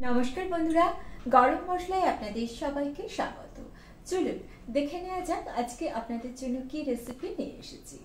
নমস্কার বন্ধুরা, গরম মশলায় আপনাদের সবাইকে স্বাগত। চলুন দেখে নেওয়া যাক আজকে আপনাদের জন্য কি রেসিপি নিয়ে এসেছি।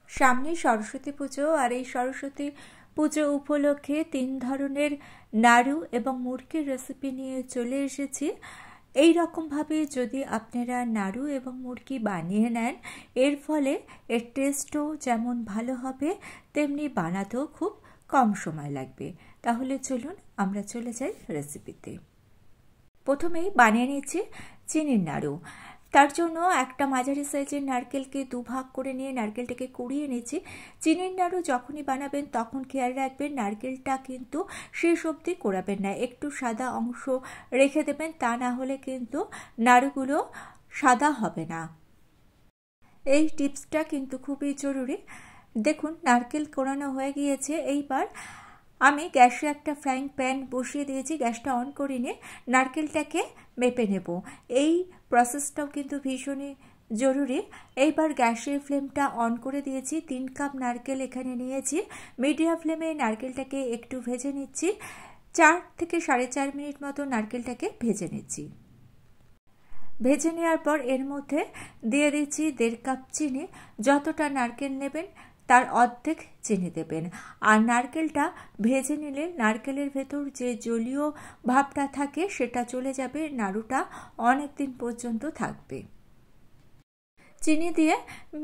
সামনে সরস্বতী পুজো, আর এই সরস্বতী পুজো উপলক্ষে 3 ধরনের নাড়ু এবং মুরগির রেসিপি নিয়ে চলে এসেছি। এই রকমভাবে যদি আপনারা নাড়ু এবং মুরগি বানিয়ে নেন, এর ফলে এর টেস্টও যেমন ভালো হবে, তেমনি বানাতেও খুব কম সময় লাগবে। তাহলে চলুন আমরা চলে যাই রেসিপিতে। প্রথমেই বানিয়ে নিচ্ছি চিনির নাড়ু। তার জন্য একটা মাঝারি সাইজের নারকেলকে 2 ভাগ করে নিয়ে নারকেলটাকে কুড়িয়ে নিচ্ছি। চিনির নাড়ু যখনই বানাবেন তখন খেয়াল রাখবেন নারকেলটা কিন্তু শেষ অবধি কোড়াবেন না, একটু সাদা অংশ রেখে দেবেন, তা না হলে কিন্তু নাড়ুগুলো সাদা হবে না। এই টিপসটা কিন্তু খুবই জরুরি। দেখুন নারকেল কোড়ানো হয়ে গিয়েছে। এইবার আমি গ্যাসে একটা ফ্রাইং প্যান বসিয়ে দিয়েছি, গ্যাসটা অন করে নিয়ে নারকেলটাকে মেপে নেব। এই প্রসেসটাও কিন্তু ভীষণই জরুরি। এইবার গ্যাসের ফ্লেমটা অন করে দিয়েছি। 3 কাপ নারকেল এখানে নিয়েছি। মিডিয়াম ফ্লেমে নারকেলটাকে একটু ভেজে নিচ্ছি। 4 থেকে 4.5 মিনিট মতো নারকেলটাকে ভেজে নিচ্ছি। ভেজে নেওয়ার পর এর মধ্যে দিয়ে দিচ্ছি 1.5 কাপ চিনি। যতটা নারকেল নেবেন তার অর্ধেক চিনি দেবেন। আর নারকেলটা ভেজে নিলে নারকেলের ভেতর যে জলীয় ভাবটা থাকে সেটা চলে যাবে, নাড়ুটা অনেক দিন পর্যন্ত থাকবে। চিনি দিয়ে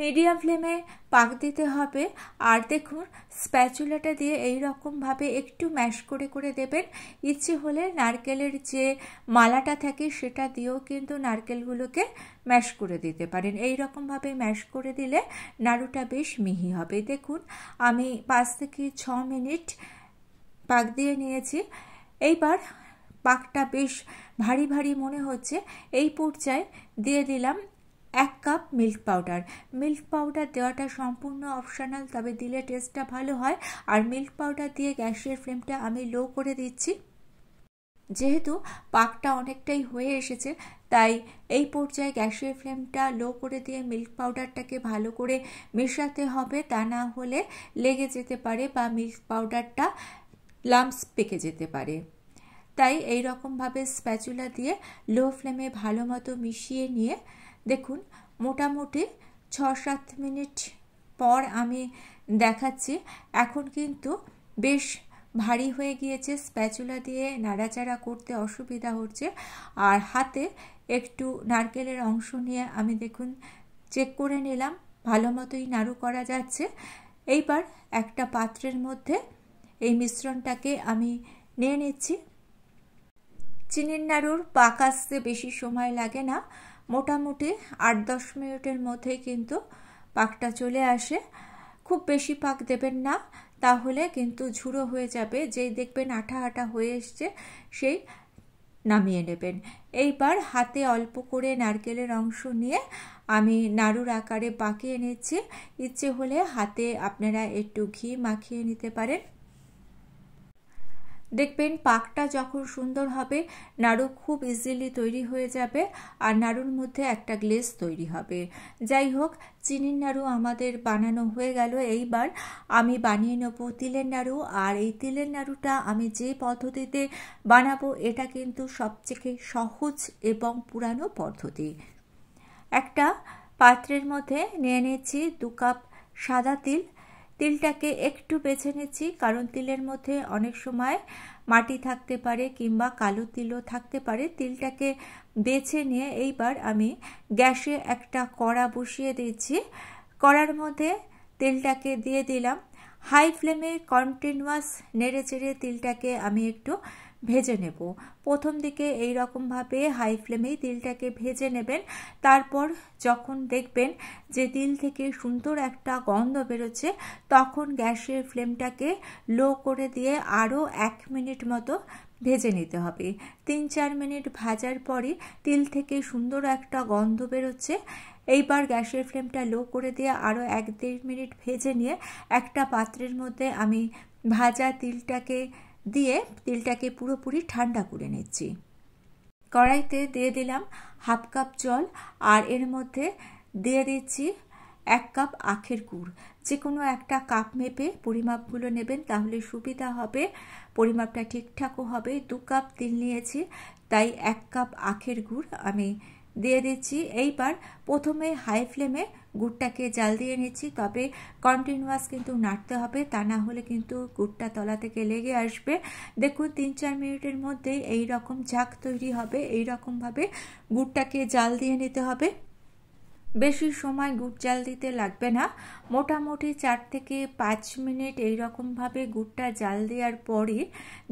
মিডিয়াম ফ্লেমে পাক দিতে হবে। আর দেখুন স্প্যাচুলাটা দিয়ে এই রকমভাবে একটু ম্যাশ করে করে দেবেন। ইচ্ছে হলে নারকেলের যে মালাটা থাকে সেটা দিয়েও কিন্তু নারকেলগুলোকে ম্যাশ করে দিতে পারেন। এই রকমভাবে ম্যাশ করে দিলে নাড়ুটা বেশ মিহি হবে। দেখুন আমি 5 থেকে 6 মিনিট পাক দিয়ে নিয়েছি। এইবার পাকটা বেশ ভারী ভারী মনে হচ্ছে। এই পর্যায়ে দিয়ে দিলাম 1 cup milk powder. Milk powder দেওয়াটা সম্পূর্ণ অপশনাল, তবে দিলে টেস্টটা ভালো হয়। আর মিল্ক পাউডার দিয়ে গ্যাসের ফ্লেমটা আমি লো করে দিচ্ছি। যেহেতু পাকটা অনেকটাই হয়ে এসেছে, তাই এই পর্যায়ে গ্যাসের ফ্লেমটা লো করে দিয়ে মিল্ক পাউডারটাকে ভালো করে মেশাতে হবে, তা না হলে লেগে যেতে পারে বা মিল্ক পাউডারটা লাম্পস পেকে যেতে পারে। তাই এই রকমভাবে স্প্যাচুলা দিয়ে লো ফ্লেমে ভালো মতো মিশিয়ে নিয়ে দেখুন মোটামুটি 6-7 মিনিট পর আমি দেখাচ্ছি। এখন কিন্তু বেশ ভারী হয়ে গিয়েছে, স্প্যাচুলা দিয়ে নাড়াচাড়া করতে অসুবিধা হচ্ছে। আর হাতে একটু নারকেলের অংশ নিয়ে আমি দেখুন চেক করে নিলাম, ভালো মতোই নাড়ু করা যাচ্ছে। এইবার একটা পাত্রের মধ্যে এই মিশ্রণটাকে আমি নিয়ে নিচ্ছি। চিনির নাড়ুর পাক আসতে বেশি সময় লাগে না, মোটামুটি 8-10 মিনিটের মধ্যেই কিন্তু পাকটা চলে আসে। খুব বেশি পাক দেবেন না, তাহলে কিন্তু ঝুড়ো হয়ে যাবে। যেই দেখবেন আঠা আঠা হয়ে এসছে সেই নামিয়ে নেবেন। এইবার হাতে অল্প করে নারকেলের অংশ নিয়ে আমি নাড়ুর আকারে পাকিয়ে নিচ্ছি। ইচ্ছে হলে হাতে আপনারা একটু ঘি মাখিয়ে নিতে পারেন। দেখবেন পাকটা যখন সুন্দর হবে নাড়ু খুব ইজিলি তৈরি হয়ে যাবে আর নাড়ুর মধ্যে একটা গ্লেজ তৈরি হবে। যাই হোক, চিনির নাড়ু আমাদের বানানো হয়ে গেল। এইবার আমি বানিয়ে নেব তিলের নাড়ু। আর এই তিলের নাড়ুটা আমি যে পদ্ধতিতে বানাবো এটা কিন্তু সবথেকে সহজ এবং পুরানো পদ্ধতি। একটা পাত্রের মধ্যে নিয়ে নিচ্ছি 2 কাপ সাদা তিল। তিলটাকে একটু বেছে নিচ্ছি, কারণ তিলের মধ্যে অনেক সময় মাটি থাকতে পারে কিংবা কালো তিলও থাকতে পারে। তিলটাকে বেছে নিয়ে এইবার আমি গ্যাসে একটা কড়া বসিয়ে দিচ্ছি। কড়ার মধ্যে তিলটাকে দিয়ে দিলাম। হাই ফ্লেমে কন্টিনিউয়াস নেড়ে চেড়ে তিলটাকে আমি একটু ভেজে নেব। প্রথম দিকে এই রকমভাবে হাই ফ্লেমেই তিলটাকে ভেজে নেবেন। তারপর যখন দেখবেন যে তিল থেকে সুন্দর একটা গন্ধ বেরোচ্ছে, তখন গ্যাসের ফ্লেমটাকে লো করে দিয়ে আরও 1 মিনিট মতো ভেজে নিতে হবে। 3-4 মিনিট ভাজার পরই তিল থেকে সুন্দর একটা গন্ধ বেরোচ্ছে। এইবার গ্যাসের ফ্লেমটা লো করে দিয়ে আরও 1-1.5 মিনিট ভেজে নিয়ে একটা পাত্রের মধ্যে আমি ভাজা তিলটাকে দিয়ে তিলটাকে পুরোপুরি ঠান্ডা করে নিচ্ছি। কড়াইতে দিয়ে দিলাম 1/2 কাপ জল, আর এর মধ্যে দিয়ে দিচ্ছি 1 কাপ আখের গুড়। যে কোনো একটা কাপ মেপে পরিমাপগুলো নেবেন, তাহলে সুবিধা হবে, পরিমাপটা ঠিকঠাকও হবে। 2 কাপ তিল নিয়েছি, তাই 1 কাপ আখের গুড় আমি দিয়ে দিচ্ছি। এইবার প্রথমে হাই ফ্লেমে গুড়টাকে জাল দিয়ে নিচ্ছি, তবে কন্টিনিউয়াস কিন্তু নাড়তে হবে, তা না হলে কিন্তু গুড়টা তলা থেকে লেগে আসবে। দেখুন 3-4 মিনিটের মধ্যেই এই রকম ঝাঁক তৈরি হবে। এই রকমভাবে গুড়টাকে জাল দিয়ে নিতে হবে। বেশি সময় গুড় জাল দিতে লাগবে না, মোটামুটি 4 থেকে 5 মিনিট এইরকমভাবে গুড়টা জাল দেওয়ার পরে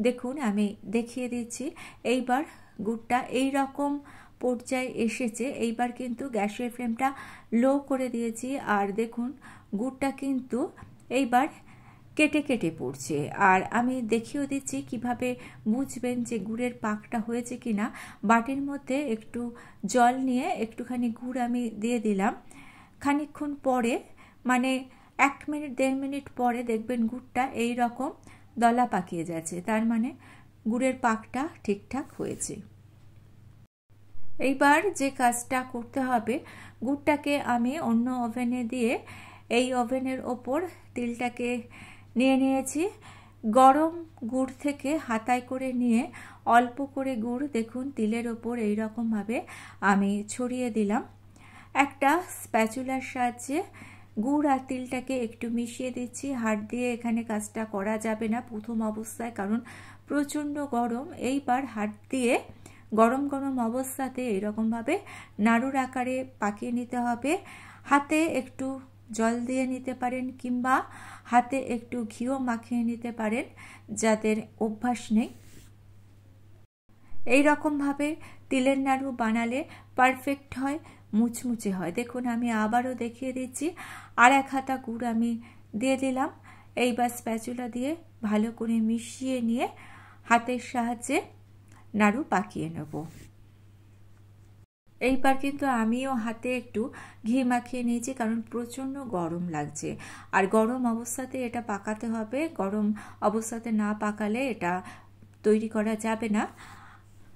দেখুন আমি দেখিয়ে দিচ্ছি। এইবার গুড়টা এই রকম পর্যায়ে এসেছে। এইবার কিন্তু গ্যাসের ফ্লেমটা লো করে দিয়েছি, আর দেখুন গুড়টা কিন্তু এইবার কেটে কেটে পড়ছে। আর আমি দেখিয়ে দিচ্ছি কিভাবে বুঝবেন যে গুড়ের পাকটা হয়েছে কিনা। বাটির মধ্যে একটু জল নিয়ে একটুখানি গুড় আমি দিয়ে দিলাম। খানিকক্ষণ পরে, মানে 1 মিনিট 1.5 মিনিট পরে দেখবেন গুড়টা এই রকম দলা পাকিয়ে যাচ্ছে, তার মানে গুড়ের পাকটা ঠিকঠাক হয়েছে। এইবার যে কাজটা করতে হবে, গুড়টাকে আমি অন্য ওভেনে দিয়ে এই ওভেনের ওপর তিলটাকে নিয়ে নিয়েছি। গরম গুড় থেকে হাতায় করে নিয়ে অল্প করে গুড় দেখুন তিলের ওপর এইরকমভাবে আমি ছড়িয়ে দিলাম। একটা স্প্যাচুলার সাহায্যে গুড় আর তিলটাকে একটু মিশিয়ে দিচ্ছি। হাত দিয়ে এখানে কাজটা করা যাবে না প্রথম অবস্থায়, কারণ প্রচণ্ড গরম। এইবার হাত দিয়ে গরম গরম অবস্থাতে এরকমভাবে নাড়ুর আকারে পাকিয়ে নিতে হবে। হাতে একটু জল দিয়ে নিতে পারেন, কিংবা হাতে একটু ঘিও মাখিয়ে নিতে পারেন যাদের অভ্যাস নেই। এই রকমভাবে তিলের নাড়ু বানালে পারফেক্ট হয়, মুচমুচে হয়। দেখুন আমি আবারও দেখিয়ে দিচ্ছি। আর 1 হাতা গুড় আমি দিয়ে দিলাম। এইবার স্প্যাচুলা দিয়ে ভালো করে মিশিয়ে নিয়ে হাতের সাহায্যে নাড়ু পাকিয়ে নেব। এইবার কিন্তু আমিও হাতে একটু ঘি মাখিয়ে নিয়েছি, কারণ প্রচণ্ড গরম লাগছে, আর গরম অবস্থাতে এটা পাকাতে হবে। গরম অবস্থাতে না পাকালে এটা তৈরি করা যাবে না।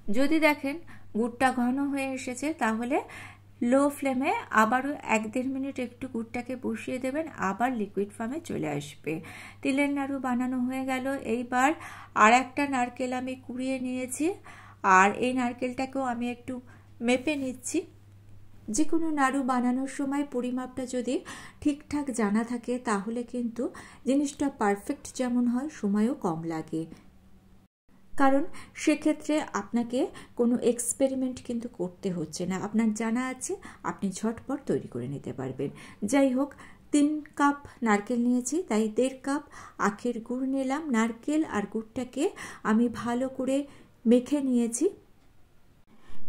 যদি দেখেন গুড়টা ঘন হয়ে এসেছে, তাহলে লো ফ্লেমে আবারও 1-1.5 মিনিট একটু গুড়টাকে বসিয়ে দেবেন, আবার লিকুইড ফর্মে চলে আসবে। তিলের নাড়ু বানানো হয়ে গেল। এইবার আর একটা নারকেল আমি কুড়িয়ে নিয়েছি, আর এই নারকেলটাকেও আমি একটু মেপে নিচ্ছি। যে কোনো নাড়ু বানানোর সময় পরিমাপটা যদি ঠিকঠাক জানা থাকে, তাহলে কিন্তু জিনিসটা পারফেক্ট যেমন হয়, সময়ও কম লাগে। কারণ সেক্ষেত্রে আপনাকে কোনো এক্সপেরিমেন্ট কিন্তু করতে হচ্ছে না, আপনার জানা আছে, আপনি ঝটপট তৈরি করে নিতে পারবেন। যাই হোক, 3 কাপ নারকেল নিয়েছি, তাই 1.5 কাপ আখের গুড় নিলাম। নারকেল আর গুড়টাকে আমি ভালো করে মেখে নিয়েছি।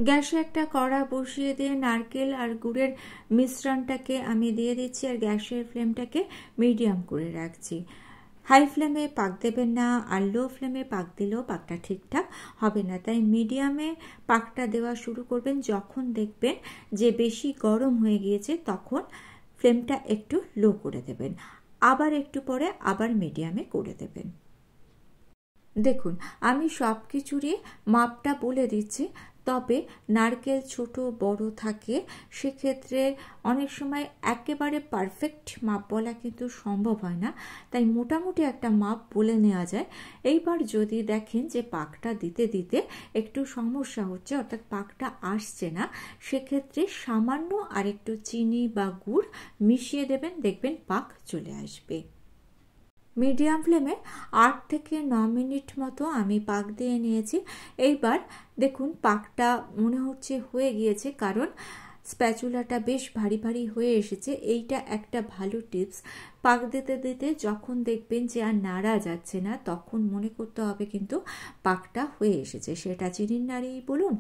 গ্যাসে একটা কড়া বসিয়ে দিয়ে নারকেল আর গুড়ের মিশ্রণটাকে আমি দিয়ে দিচ্ছি, আর গ্যাসের ফ্লেমটাকে মিডিয়াম করে রাখছি। হাই ফ্লেমে পাক দেবেন না, আর লো ফ্লেমে পাক দিলেও পাকটা ঠিকঠাক হবে না, তাই মিডিয়ামে পাকটা দেওয়া শুরু করবেন। যখন দেখবেন যে বেশি গরম হয়ে গিয়েছে, তখন ফ্লেমটা একটু লো করে দেবেন, আবার একটু পরে আবার মিডিয়ামে করে দেবেন। দেখুন আমি সব কিছুরই মাপটা বলে দিচ্ছি, তবে নারকেল ছোট বড় থাকে, সেক্ষেত্রে অনেক সময় একেবারে পারফেক্ট মাপ বলা কিন্তু সম্ভব হয় না, তাই মোটামুটি একটা মাপ বলে নেওয়া যায়। এইবার যদি দেখেন যে পাকটা দিতে দিতে একটু সমস্যা হচ্ছে, অর্থাৎ পাকটা আসছে না, সেক্ষেত্রে সামান্য আর একটু চিনি বা গুড় মিশিয়ে দেবেন, দেখবেন পাক চলে আসবে। মিডিয়াম ফ্লেমে 8 থেকে 9 মিনিট মতো আমি পাক দিয়ে নিয়েছি। এইবার দেখুন পাকটা মনে হচ্ছে হয়ে গিয়েছে, কারণ স্প্যাচুলাটা বেশ ভারী ভারী হয়ে এসেছে। এইটা একটা ভালো টিপস। পাক দিতে দিতে যখন দেখবেন যে আর নাড়া যাচ্ছে না, তখন মনে করতে হবে কিন্তু পাকটা হয়ে এসেছে, সেটা চিনির নাড়ুই বলুন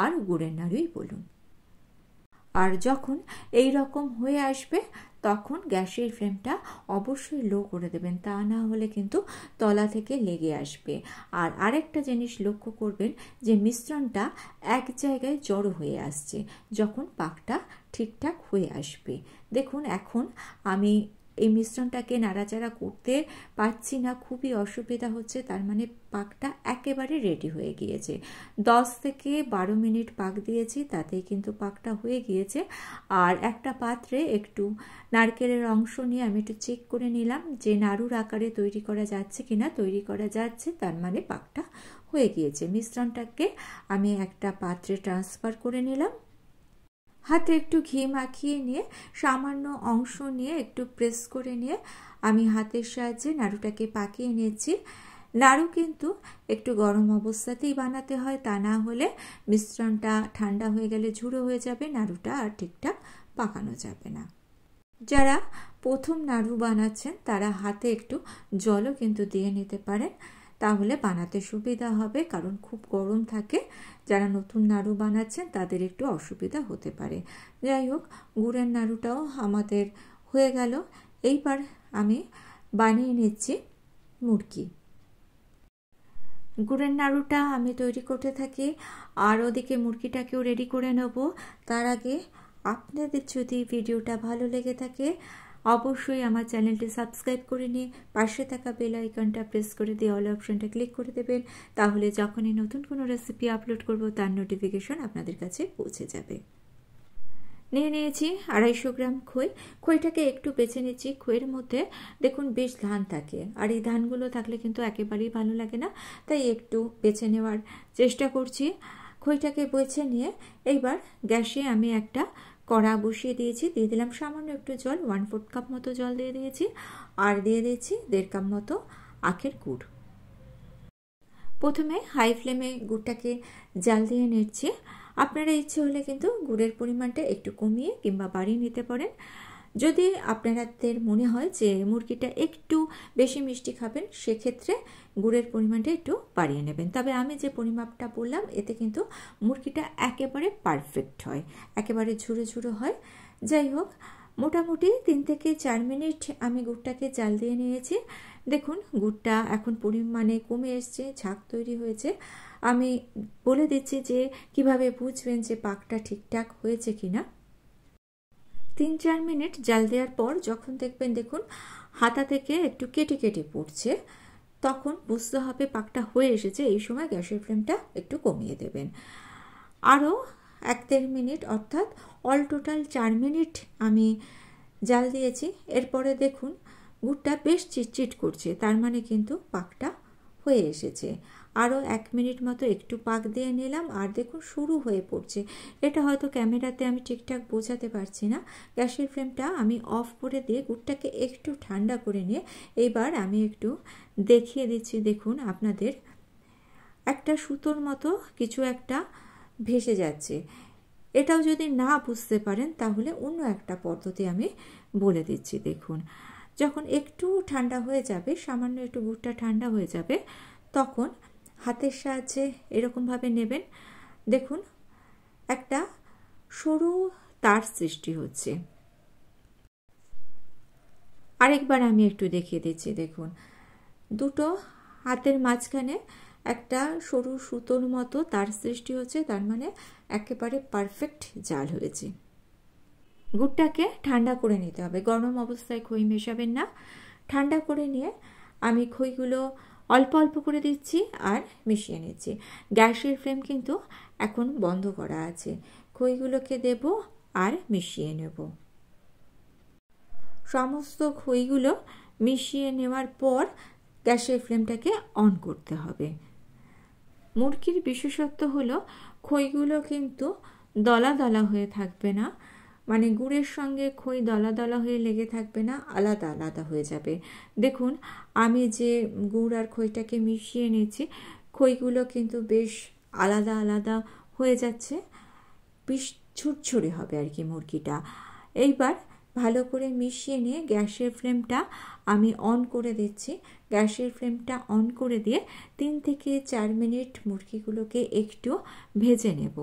আর গুড়ের নাড়ুই বলুন। আর যখন এই রকম হয়ে আসবে, তখন গ্যাসের ফ্লেমটা অবশ্যই লো করে দেবেন, তা না হলে কিন্তু তলা থেকে লেগে আসবে। আর আরেকটা জিনিস লক্ষ্য করবেন যে মিশ্রণটা এক জায়গায় জড়ো হয়ে আসছে, যখন পাকটা ঠিকঠাক হয়ে আসবে। দেখুন এখন আমি এই মিশ্রণটাকে নাড়াচাড়া করতে পারছি না, খুবই অসুবিধা হচ্ছে। তার মানে পাকটা একেবারে রেডি হয়ে গিয়েছে। 10 থেকে 12 মিনিট পাক দিয়েছি, তাতেই কিন্তু পাকটা হয়ে গিয়েছে। আর একটা পাত্রে একটু নারকেলের অংশ নিয়ে আমি একটু চেক করে নিলাম যে নাড়ুর আকারে তৈরি করা যাচ্ছে কিনা। তৈরি করা যাচ্ছে, তার মানে পাকটা হয়ে গিয়েছে। মিশ্রণটাকে আমি একটা পাত্রে ট্রান্সফার করে নিলাম। হাতে একটু ঘি মাখিয়ে নিয়ে সামান্য অংশ নিয়ে একটু প্রেস করে নিয়ে আমি হাতের সাহায্যে নাড়ুটাকে পাকিয়ে নিয়েছি। নাড়ু কিন্তু একটু গরম অবস্থাতেই বানাতে হয়, তা না হলে মিশ্রণটা ঠান্ডা হয়ে গেলে ঝুড়ো হয়ে যাবে, নাড়ুটা আর ঠিকঠাক পাকানো যাবে না। যারা প্রথম নাড়ু বানাচ্ছেন তারা হাতে একটু জলও কিন্তু দিয়ে নিতে পারেন, তাহলে বানাতে সুবিধা হবে, কারণ খুব গরম থাকে। যারা নতুন নাড়ু বানাচ্ছেন তাদের একটু অসুবিধা হতে পারে। যাই হোক, গুড়ের নাড়ুটাও আমাদের হয়ে গেল। এইবার আমি বানিয়ে নিচ্ছি মুরকি। গুড়ের নাড়ুটা আমি তৈরি করতে থাকি আর ওদিকে মুরগিটাকেও রেডি করে নেব। তার আগে আপনাদের যদি ভিডিওটা ভালো লেগে থাকে অবশ্যই আমার চ্যানেলটি সাবস্ক্রাইব করে নিয়ে পাশে থাকা বেল আইকনটা প্রেস করে দিয়ে অল অপশনটা ক্লিক করে দেবেন, তাহলে যখনই নতুন কোনো রেসিপি আপলোড করব তার নোটিফিকেশন আপনাদের কাছে পৌঁছে যাবে। নিয়ে নিয়েছি 250 গ্রাম খই। খইটাকে একটু বেছে নিচ্ছি। খইয়ের মধ্যে দেখুন বেশ ধান থাকে, আর এই ধানগুলো থাকলে কিন্তু একেবারেই ভালো লাগে না, তাই একটু বেছে নেওয়ার চেষ্টা করছি। খইটাকে বেছে নিয়ে এইবার গ্যাসে আমি একটা কড়া বসিয়ে দিয়েছি। দিয়ে দিলাম সামান্য একটু জল, 1/4 কাপ মতো জল দিয়ে দিয়েছি। আর দিয়ে দিয়েছি 1.5 কাপ মতো আখের গুড়। প্রথমে হাই ফ্লেমে গুড়টাকে জাল দিয়ে নিচ্ছি। আপনারা ইচ্ছে হলে কিন্তু গুড়ের পরিমাণটা একটু কমিয়ে কিংবা বাড়িয়ে নিতে পারেন। যদি আপনাদের মনে হয় যে মুরগিটা একটু বেশি মিষ্টি খাবেন, সেক্ষেত্রে গুড়ের পরিমাণটা একটু বাড়িয়ে নেবেন। তবে আমি যে পরিমাপটা বললাম এতে কিন্তু মুরগিটা একেবারে পারফেক্ট হয়, একেবারে ঝুরো ঝুরো হয়। যাই হোক, মোটামুটি 3 থেকে 4 মিনিট আমি গুড়টাকে জাল দিয়ে নিয়েছি। দেখুন গুড়টা এখন পরিমাণে কমে এসছে, ঝাঁক তৈরি হয়েছে। আমি বলে দিচ্ছি যে কিভাবে বুঝবেন যে পাকটা ঠিকঠাক হয়েছে কিনা। 3-4 মিনিট জাল দেওয়ার পর যখন দেখবেন দেখুন হাতা থেকে একটু কেটে কেটে পড়ছে, তখন বুঝতে হবে পাকটা হয়ে এসেছে। এই সময় গ্যাসের ফ্লেমটা একটু কমিয়ে দেবেন। আরও 1-1.5 মিনিট, অর্থাৎ অল টোটাল 4 মিনিট আমি জাল দিয়েছি। এরপরে দেখুন গুড়টা বেশ চিটচিট করছে, তার মানে কিন্তু পাকটা হয়ে এসেছে। আরও 1 মিনিট মতো একটু পাক দিয়ে নিলাম, আর দেখুন শুরু হয়ে পড়ছে। এটা হয়তো ক্যামেরাতে আমি ঠিকঠাক বোঝাতে পারছি না। গ্যাসের ফ্লেমটা আমি অফ করে দিয়ে গুড়টাকে একটু ঠান্ডা করে নিয়ে এবার আমি একটু দেখিয়ে দিচ্ছি। দেখুন আপনাদের একটা সুতোর মতো কিছু একটা ভেসে যাচ্ছে। এটাও যদি না বুঝতে পারেন তাহলে অন্য একটা পদ্ধতি আমি বলে দিচ্ছি। দেখুন যখন একটু ঠান্ডা হয়ে যাবে, সামান্য একটু গুড়টা ঠান্ডা হয়ে যাবে, তখন হাতের সাহায্যে এরকমভাবে নেবেন। দেখুন একটা সরু তার সৃষ্টি হচ্ছে। আরেকবার আমি একটু দেখিয়ে দিচ্ছি। দেখুন দুটো হাতের মাঝখানে একটা সরু সুতোর মতো তার সৃষ্টি হচ্ছে, তার মানে একেবারে পারফেক্ট জাল হয়েছে। গুড়টাকে ঠান্ডা করে নিতে হবে, গরম অবস্থায় খই মেশাবেন না। ঠান্ডা করে নিয়ে আমি খইগুলো অল্প অল্প করে দিচ্ছি আর মিশিয়ে নিচ্ছি। গ্যাসের ফ্লেম কিন্তু এখন বন্ধ করা আছে। খইগুলোকে দেব আর মিশিয়ে নেব। সমস্ত খইগুলো মিশিয়ে নেওয়ার পর গ্যাসের ফ্লেমটাকে অন করতে হবে। মুরগির বিশেষত্ব হলো খইগুলো কিন্তু দলা দলা হয়ে থাকবে না, মানে গুড়ের সঙ্গে খই দলা দলা হয়ে লেগে থাকবে না, আলাদা আলাদা হয়ে যাবে। দেখুন আমি যে গুড় আর খইটাকে মিশিয়ে নিয়েছি, খইগুলো কিন্তু বেশ আলাদা আলাদা হয়ে যাচ্ছে, বেশ ঝুরঝুরে হবে আর কি মুরগিটা। এইবার ভালো করে মিশিয়ে নিয়ে গ্যাসের ফ্লেমটা আমি অন করে দিচ্ছি। গ্যাসের ফ্লেমটা অন করে দিয়ে 3 থেকে 4 মিনিট মুরগিগুলোকে একটু ভেজে নেব।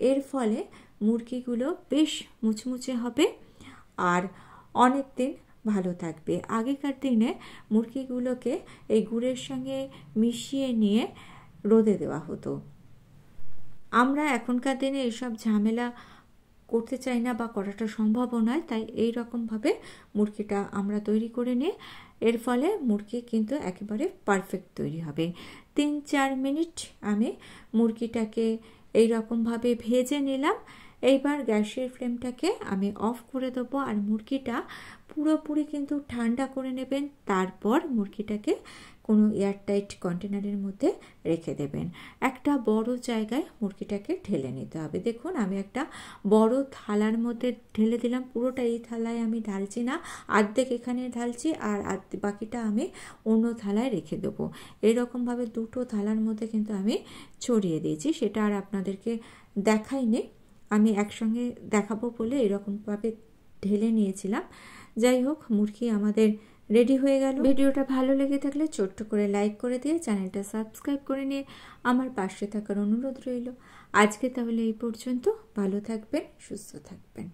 এর ফলে মুরগিগুলো বেশ মুচমুচে হবে আর অনেক দিন ভালো থাকবে। আগেকার দিনে মুরগিগুলোকে এই গুড়ের সঙ্গে মিশিয়ে নিয়ে রোদে দেওয়া হতো। আমরা এখনকার দিনে এসব ঝামেলা করতে চাই না বা করাটা সম্ভব নয়, তাই এই রকমভাবে মুরগিটা আমরা তৈরি করে নিই। এর ফলে মুরগি কিন্তু একেবারে পারফেক্ট তৈরি হবে। 3-4 মিনিট আমি মুরগিটাকে এই রকমভাবে ভেজে নিলাম। এইবার গ্যাসের ফ্লেমটাকে আমি অফ করে দেবো, আর মুরগিটা পুরোপুরি কিন্তু ঠান্ডা করে নেবেন। তারপর মুরগিটাকে কোনো এয়ারটাইট কন্টেনারের মধ্যে রেখে দেবেন। একটা বড় জায়গায় মুরগিটাকে ঢেলে নিতে হবে। দেখুন আমি একটা বড় থালার মধ্যে ঢেলে দিলাম। পুরোটা এই থালায় আমি ঢালছি না, অর্ধেক এখানে ঢালছি আর বাকিটা আমি অন্য থালায় রেখে দেবো। এইরকমভাবে দুটো থালার মধ্যে কিন্তু আমি ছড়িয়ে দিয়েছি, সেটা আর আপনাদেরকে দেখাইনি, আমি একসঙ্গে দেখাবো বলে এরকমভাবে ঢেলে নিয়েছিলাম। যাই হোক, মুরগি আমাদের রেডি হয়ে গেল। ভিডিওটা ভালো লেগে থাকলে ছোট্ট করে লাইক করে দিয়ে চ্যানেলটা সাবস্ক্রাইব করে নিয়ে আমার পাশে থাকার অনুরোধ রইল। আজকে তাহলে এই পর্যন্ত। ভালো থাকবেন, সুস্থ থাকবেন।